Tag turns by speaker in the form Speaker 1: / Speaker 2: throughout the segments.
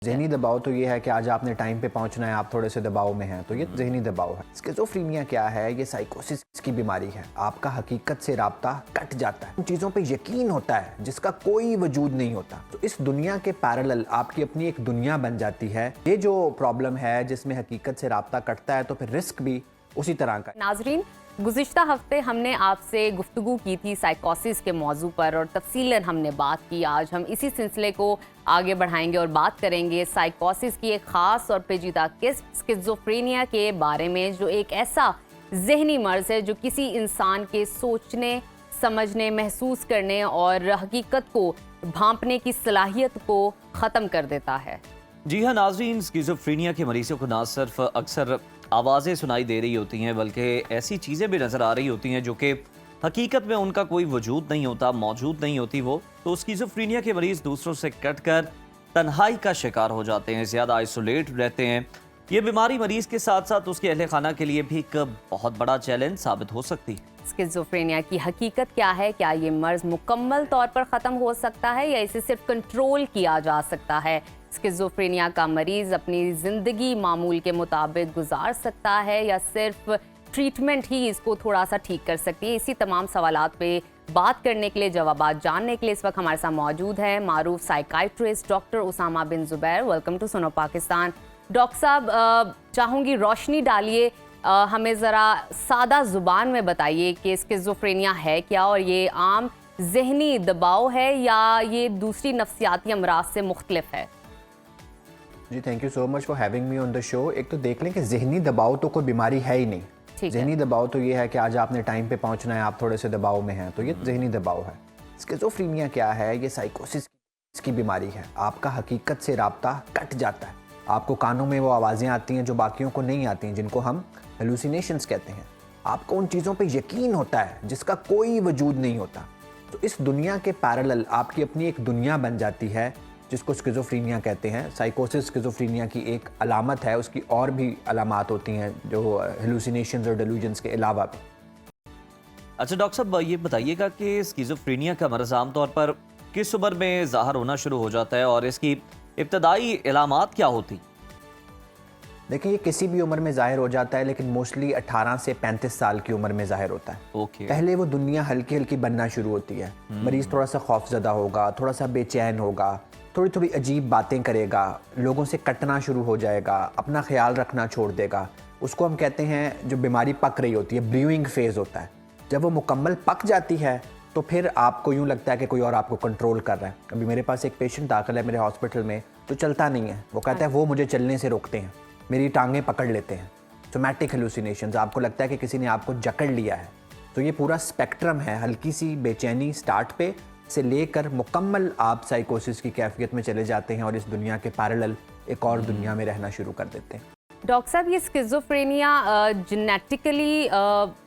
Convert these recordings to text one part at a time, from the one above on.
Speaker 1: ज़हनी दबाव तो ये है कि आज आपने टाइम पे पहुंचना है, आप थोड़े से दबाव में हैं, तो ये ज़हनी दबाव है। स्किज़ोफ्रेनिया क्या है? ये साइकोसिस की बीमारी है। आपका हकीकत से राब्ता कट जाता है, उन चीज़ों पे यकीन होता है जिसका कोई वजूद नहीं होता। तो इस दुनिया के पैरेलल आपकी अपनी एक दुनिया बन जाती है। ये जो प्रॉब्लम है जिसमें हकीकत से राब्ता कटता है, तो फिर रिस्क भी उसी तरह का।
Speaker 2: नाजरीन, गुज़िश्ता हफ्ते हमने आपसे गुफ्तगू की थी साइकोसिस के मौजू पर और तफसीलन हमने बात की। आज हम इसी सिलसिले को आगे बढ़ाएंगे और बात करेंगे साइकोसिस की एक ख़ास और पेचीदा किस्म स्किज़ोफ्रेनिया के बारे में, जो एक ऐसा जहनी मर्ज़ है जो किसी इंसान के सोचने, समझने, महसूस करने और हकीकत को भांपने की सलाहियत को ख़त्म कर देता है।
Speaker 3: जी हाँ नाजरीन, स्किज़ोफ्रेनिया के मरीजों को ना सिर्फ अक्सर आवाज़ें सुनाई दे रही होती हैं, बल्कि ऐसी चीज़ें भी नज़र आ रही होती हैं जो कि हकीकत में उनका कोई वजूद नहीं होता, मौजूद नहीं होती वो। तो स्किज़ोफ्रेनिया के मरीज़ दूसरों से कटकर तन्हाई का शिकार हो जाते हैं, ज़्यादा आइसोलेट रहते हैं। ये बीमारी मरीज़ के साथ साथ उसके अहले खाना के लिए भी एक बहुत बड़ा चैलेंज साबित हो सकती है।
Speaker 2: स्किज़ोफ्रेनिया की हकीकत क्या है? क्या ये मर्ज़ मुकम्मल तौर पर ख़त्म हो सकता है या इसे सिर्फ कंट्रोल किया जा सकता है? स्किज़ोफ्रेनिया का मरीज़ अपनी ज़िंदगी मामूल के मुताबिक गुजार सकता है या सिर्फ ट्रीटमेंट ही इसको थोड़ा सा ठीक कर सकती है? इसी तमाम सवालात पे बात करने के लिए, जवाबात जानने के लिए इस वक्त हमारे साथ मौजूद है मारूफ psychiatrist doctor Usama bin Zubair. Welcome to सुनो पाकिस्तान। डॉक्टर साहब, चाहूँगी रोशनी डालिए, हमें ज़रा सादा ज़ुबान में बताइए कि स्किज़ोफ्रेनिया है क्या और ये आम जहनी दबाव है या ये दूसरी नफ्सियाती अमराज से मुख्तलिफ है?
Speaker 1: जी, thank you so much for having me on the show. एक तो देख लें कि ज़हनी दबाव तो कोई बीमारी है ही नहीं। ज़हनी दबाव तो ये है कि आज आपने टाइम पे पहुंचना है, आप थोड़े से दबाव में हैं, तो ये ज़हनी दबाव है। स्किज़ोफ्रेनिया क्या है? ये साइकोसिस की बीमारी है। आपका हकीकत से राब्ता कट जाता है। आपको कानों में वो आवाज़ें आती हैं जो बाकियों को नहीं आती हैं, जिनको हम हेलुसिनेशंस कहते हैं। आपको उन चीज़ों पे यकीन होता है जिसका कोई वजूद नहीं होता। तो इस दुनिया के पैरेलल आपकी अपनी एक दुनिया बन जाती है, जिसको स्किज़ोफ्रेनिया कहते हैं। साइकोसिस स्किज़ोफ्रेनिया की एक अलामत है, उसकी और भी अलामात होती हैं जो हेलुसिनेशंस और डेल्यूजन्स के अलावा भी।
Speaker 3: अच्छा डॉक्टर साहब, ये बताइएगा कि स्किज़ोफ्रेनिया का मर्ज़ आमतौर पर किस उम्र में ज़ाहिर होना शुरू हो जाता है और इसकी इब्तदाई अलामात क्या होती?
Speaker 1: देखिए, ये किसी भी उम्र में ज़ाहिर हो जाता है, लेकिन मोस्टली 18 से 35 साल की उम्र में ज़ाहिर होता है। पहले वो दुनिया हल्की हल्की बनना शुरू होती है। मरीज़ थोड़ा सा खौफज़दा होगा, थोड़ा सा बेचैन होगा, थोड़ी थोड़ी अजीब बातें करेगा, लोगों से कटना शुरू हो जाएगा, अपना ख्याल रखना छोड़ देगा। उसको हम कहते हैं, जो बीमारी पक रही होती है, ब्रूइंग फेज़ होता है। जब वो मुकम्मल पक जाती है तो फिर आपको यूँ लगता है कि कोई और आपको कंट्रोल कर रहा है। अभी मेरे पास एक पेशेंट दाखिल है मेरे हॉस्पिटल में, तो चलता नहीं है। वो कहता है वो मुझे चलने से रोकते हैं, मेरी टांगें पकड़ लेते हैं। सोमैटिक हेलुसिनेशंस, आपको लगता है कि किसी ने आपको जकड़ लिया है। तो ये पूरा स्पेक्ट्रम है, हल्की सी बेचैनी स्टार्ट पे से लेकर मुकम्मल आप साइकोसिस की कैफियत में चले जाते हैं और इस दुनिया के पैरेलल एक और दुनिया में रहना शुरू कर देते हैं।
Speaker 2: डॉक्टर साहब, ये स्किज़ोफ्रेनिया जेनेटिकली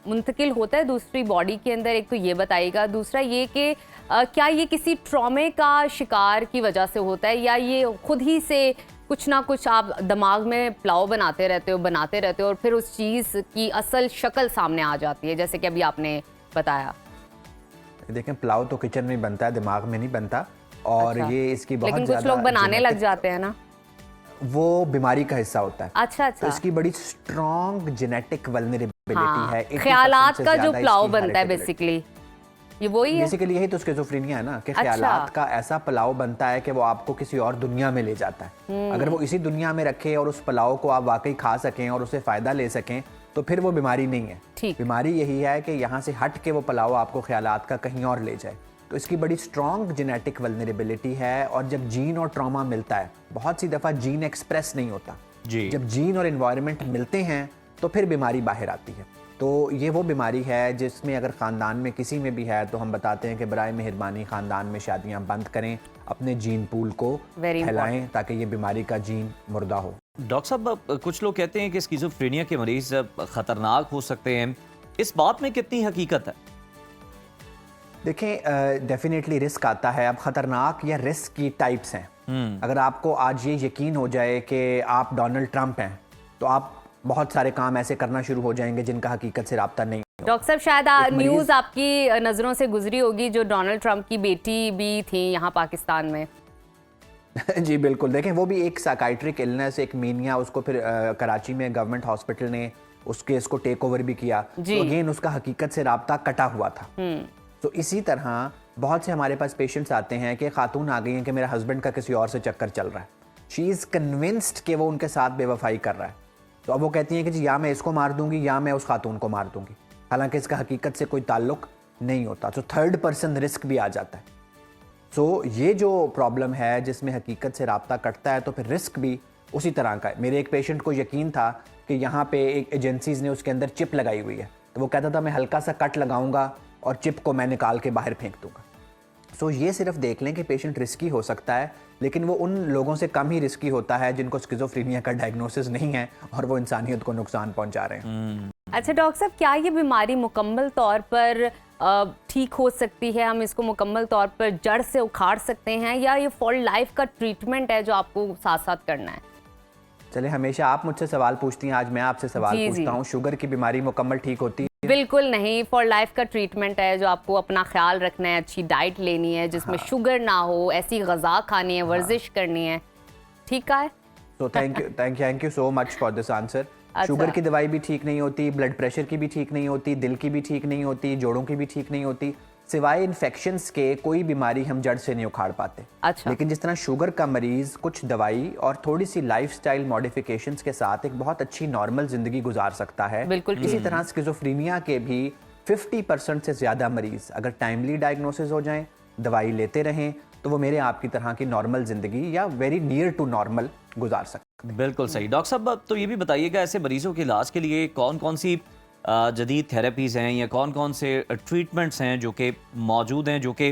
Speaker 2: मुंतकिल होता है दूसरी बॉडी के अंदर? एक तो ये बताइएगा। दूसरा ये कि क्या ये किसी ट्रॉमे का शिकार की वजह से होता है या ये खुद ही से कुछ ना कुछ आप दिमाग में प्लाव बनाते रहते हो और फिर उस चीज़ की असल शक्ल सामने आ जाती है, जैसे कि अभी आपने बताया?
Speaker 1: देखें, प्लाव तो किचन में बनता है, दिमाग में नहीं बनता। और
Speaker 2: अच्छा।
Speaker 1: ये इसकी बहुत
Speaker 2: लेकिन कुछ लोग बनाने लग जाते हैं ना,
Speaker 1: वो बीमारी का हिस्सा होता है।
Speaker 2: अच्छा।
Speaker 1: तो इसकी बड़ी स्ट्रॉन्ग जेनेटिक वल्नरेबिलिटी है।
Speaker 2: ख्यालात का जो प्लाव बनता है बेसिकली, ये वही है।
Speaker 1: बेसिकली यही तो स्किज़ोफ्रेनिया है ना, कि ख्यालात का ऐसा पुलाव बनता है कि वो आपको किसी और दुनिया में ले जाता है। अगर वो इसी दुनिया में रखे और उस पुलाव को आप वाकई खा सकें और उससे फ़ायदा ले सकें, तो फिर वो बीमारी नहीं है। बीमारी यही है कि यहाँ से हट के वो पुलाव आपको ख्यालात का कहीं और ले जाए। तो इसकी बड़ी स्ट्रॉन्ग जेनेटिक वल्नरेबिलिटी है। और जब जीन और ट्रॉमा मिलता है, बहुत सी दफ़ा जीन एक्सप्रेस नहीं होता। जब जीन और एनवायरनमेंट मिलते हैं तो फिर बीमारी बाहर आती है। तो ये वो बीमारी है जिसमें अगर ख़ानदान में किसी में भी है तो हम बताते हैं कि बराए मेहरबानी ख़ानदान में शादियां बंद करें, अपने जीन पूल को फैलाएं ताकि ये बीमारी का जीन मुर्दा हो।
Speaker 3: डॉक्टर साहब, कुछ लोग कहते हैं कि स्किज़ोफ्रेनिया के मरीज़ ख़तरनाक हो सकते हैं, इस बात में कितनी हकीकत है?
Speaker 1: देखें, डेफिनेटली रिस्क आता है। अब ख़तरनाक या रिस्क की टाइप्स हैं। अगर आपको आज ये यकीन हो जाए कि आप डोनाल्ड ट्रंप हैं, तो आप बहुत सारे काम ऐसे करना शुरू हो जाएंगे जिनका हकीकत से राब्ता नहीं।
Speaker 2: डॉक्टर साहब, शायद न्यूज़ आपकी नज़रों से गुजरी होगी, जो डोनाल्ड ट्रंप की बेटी भी थी यहाँ पाकिस्तान में।
Speaker 1: जी बिल्कुल, देखें वो भी एक साइकाइट्रिक इलनेस, एक मीनिया, उसको फिर कराची में गवर्नमेंट हॉस्पिटल ने उस केस को टेक ओवर भी किया, तो अगेन उसका हकीकत से राब्ता कटा हुआ था। तो इसी तरह बहुत से हमारे पास पेशेंट्स आते हैं कि खातून आ गई हैं कि मेरा हस्बैंड का किसी और से चक्कर चल रहा है, शी इज़ कन्विंस्ड कि वो उनके साथ बेवफाई कर रहा है, तो अब वो कहती हैं कि जी या मैं इसको मार दूंगी या मैं उस खातून को मार दूंगी, हालांकि इसका हकीकत से कोई ताल्लुक नहीं होता। तो थर्ड पर्सन रिस्क भी आ जाता है। सो ये जो प्रॉब्लम है जिसमें हकीकत से राब्ता कटता है, तो फिर रिस्क भी उसी तरह का है। मेरे एक पेशेंट को यकीन था कि यहाँ पे एक एजेंसीज ने उसके अंदर चिप लगाई हुई है, तो वो कहता था मैं हल्का सा कट लगाऊंगा और चिप को मैं निकाल के बाहर फेंक दूंगा। सो ये सिर्फ देख लें कि पेशेंट रिस्की हो सकता है, लेकिन वो उन लोगों से कम ही रिस्की होता है जिनको स्किज़ोफ्रेनिया का डायग्नोसिस नहीं है और वो इंसानियत को नुकसान पहुंचा रहे हैं।
Speaker 2: अच्छा डॉक्टर साहब, क्या ये बीमारी मुकम्मल तौर पर ठीक हो सकती है? हम इसको मुकम्मल तौर पर जड़ से उखाड़ सकते हैं, या ये फॉर लाइफ का ट्रीटमेंट है जो आपको साथ साथ करना है?
Speaker 1: चले, हमेशा आप मुझसे सवाल पूछती हैं, आज मैं आपसे सवाल पूछता हूँ, शुगर की बीमारी मुकम्मल ठीक होती है?
Speaker 2: बिल्कुल नहीं, फॉर लाइफ का ट्रीटमेंट है जो आपको अपना ख्याल रखना है, अच्छी डाइट लेनी है जिसमें शुगर ना हो, ऐसी गज़ा खानी है, वर्जिश करनी है, ठीक है?
Speaker 1: तो thank you so much for this answer. Sugar की दवाई भी ठीक नहीं होती, ब्लड प्रेशर की भी ठीक नहीं होती, दिल की भी ठीक नहीं होती, जोड़ों की भी ठीक नहीं होती, सिवाय इन्फेक्शंस के कोई बीमारी हम जड़ से नहीं उखाड़ पाते।
Speaker 2: अच्छा।
Speaker 1: लेकिन जिस तरह शुगर का मरीज कुछ दवाई और थोड़ी सी लाइफस्टाइल मॉडिफिकेशंस के साथ एक बहुत अच्छी नॉर्मल जिंदगी गुजार सकता है,
Speaker 2: बिल्कुल
Speaker 1: इसी तरह स्किज़ोफ्रेनिया के भी 50% से ज्यादा मरीज अगर टाइमली डायग्नोसिस हो जाएं, दवाई लेते रहें, तो वो मेरे आपकी तरह की नॉर्मल जिंदगी या वेरी नियर टू नॉर्मल गुजार सकते हैं।
Speaker 3: बिल्कुल सही। डॉक्टर साहब, तो ये भी बताइएगा ऐसे मरीजों के इलाज के लिए कौन कौन सी जदीद थेरेपीज़ हैं या कौन कौन से ट्रीटमेंट्स हैं जो कि मौजूद हैं जो कि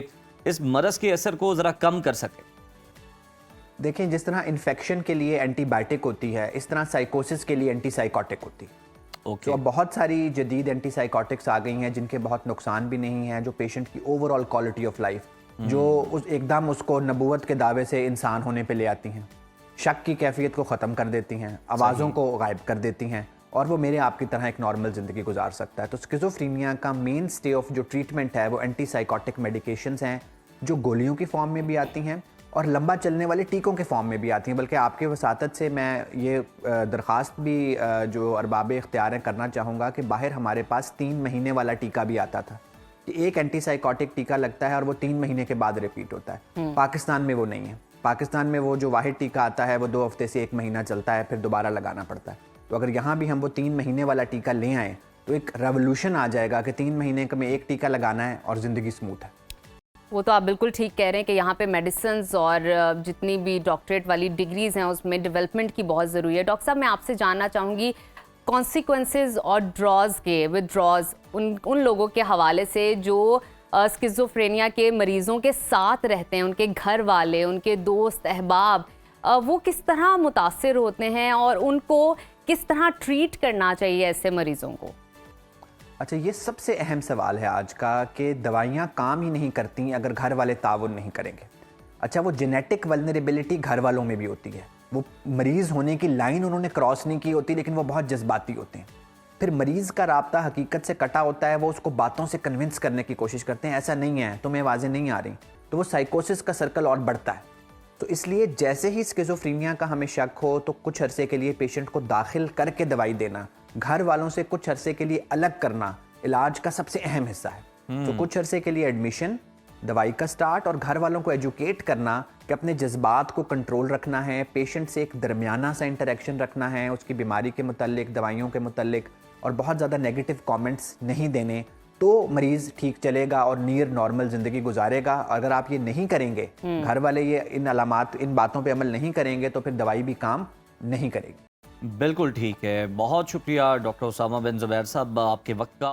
Speaker 3: इस मरज़ के असर को ज़रा कम कर सके?
Speaker 1: देखें, जिस तरह इन्फेक्शन के लिए एंटीबायोटिक होती है, इस तरह साइकोसिस के लिए एंटीसाइकोटिक होती है। तो अब बहुत सारी जदीद एंटीसाइकोटिक्स आ गई हैं जिनके बहुत नुकसान भी नहीं हैं, जो पेशेंट की ओवरऑल क्वालिटी ऑफ लाइफ, जो एकदम उसको नबूवत के दावे से इंसान होने पे ले आती हैं, शक की कैफियत को ख़त्म कर देती हैं, आवाज़ों को गायब कर देती हैं, और वो मेरे आपकी तरह एक नॉर्मल ज़िंदगी गुजार सकता है। तो स्किज़ोफ्रेनिया का मेन स्टे ऑफ जो ट्रीटमेंट है वो एंटीसाइकोटिक मेडिकेशंस हैं, जो गोलियों की फॉर्म में भी आती हैं और लंबा चलने वाले टीकों के फॉर्म में भी आती हैं। बल्कि आपके वसातत से मैं ये दरख्वास्त भी जो अरबाब इख्तियार हैं करना चाहूँगा कि बाहर हमारे पास 3 महीने वाला टीका भी आता था, कि एक एंटीसाइकोटिक टीका लगता है और वो 3 महीने के बाद रिपीट होता है। पाकिस्तान में वो नहीं है। पाकिस्तान में वो जो वाहिद टीका आता है वो 2 हफ्ते से 1 महीना चलता है, फिर दोबारा लगाना पड़ता है। तो अगर यहाँ भी हम वो 3 महीने वाला टीका ले आएँ तो एक रेवोल्यूशन आ जाएगा कि 3 महीने का में एक टीका लगाना है और ज़िंदगी स्मूथ है।
Speaker 2: वो तो आप बिल्कुल ठीक कह रहे हैं कि यहाँ पे मेडिसिन्स और जितनी भी डॉक्टरेट वाली डिग्रीज़ हैं उसमें डेवलपमेंट की बहुत ज़रूरी है। डॉक्टर साहब, मैं आपसे जानना चाहूँगी कॉन्सिक्वेंसेस और ड्रॉज के विदड्रॉज उन लोगों के हवाले से जो स्किज़ोफ्रेनिया के मरीज़ों के साथ रहते हैं, उनके घर वाले, उनके दोस्त अहबाब, वो किस तरह मुतासिर होते हैं और उनको किस तरह ट्रीट करना चाहिए ऐसे मरीज़ों को?
Speaker 1: अच्छा, ये सबसे अहम सवाल है आज का कि दवाइयाँ काम ही नहीं करती अगर घर वाले ताउन नहीं करेंगे। अच्छा, वो जेनेटिक वल्नरेबिलिटी घर वालों में भी होती है, वो मरीज़ होने की लाइन उन्होंने क्रॉस नहीं की होती, लेकिन वो बहुत जज्बाती होते हैं। फिर मरीज़ का राब्ता हकीकत से कटा होता है, वो उसको बातों से कन्विंस करने की कोशिश करते हैं, ऐसा नहीं है, तुम्हें आवाज़ें नहीं आ रही, तो वो साइकोसिस का सर्कल और बढ़ता है। तो इसलिए जैसे ही स्किज़ोफ्रेनिया का हमें शक हो तो कुछ अरसे के लिए पेशेंट को दाखिल करके दवाई देना, घर वालों से कुछ अरसे के लिए अलग करना इलाज का सबसे अहम हिस्सा है। तो कुछ अरसे के लिए एडमिशन, दवाई का स्टार्ट और घर वालों को एजुकेट करना कि अपने जज्बात को कंट्रोल रखना है, पेशेंट से एक दरमियाना सा इंटरेक्शन रखना है, उसकी बीमारी के मुतालिक, दवाइयों के मुतालिक, और बहुत ज़्यादा नेगेटिव कमेंट्स नहीं देने, तो मरीज़ ठीक चलेगा और नियर नॉर्मल ज़िंदगी गुजारेगा। अगर आप ये नहीं करेंगे, घर वाले ये इन अलामात, इन बातों पे अमल नहीं करेंगे, तो फिर दवाई भी काम नहीं करेगी।
Speaker 3: बिल्कुल ठीक है। बहुत शुक्रिया डॉक्टर उसामा बिन ज़ुबैर साहब आपके वक्त का।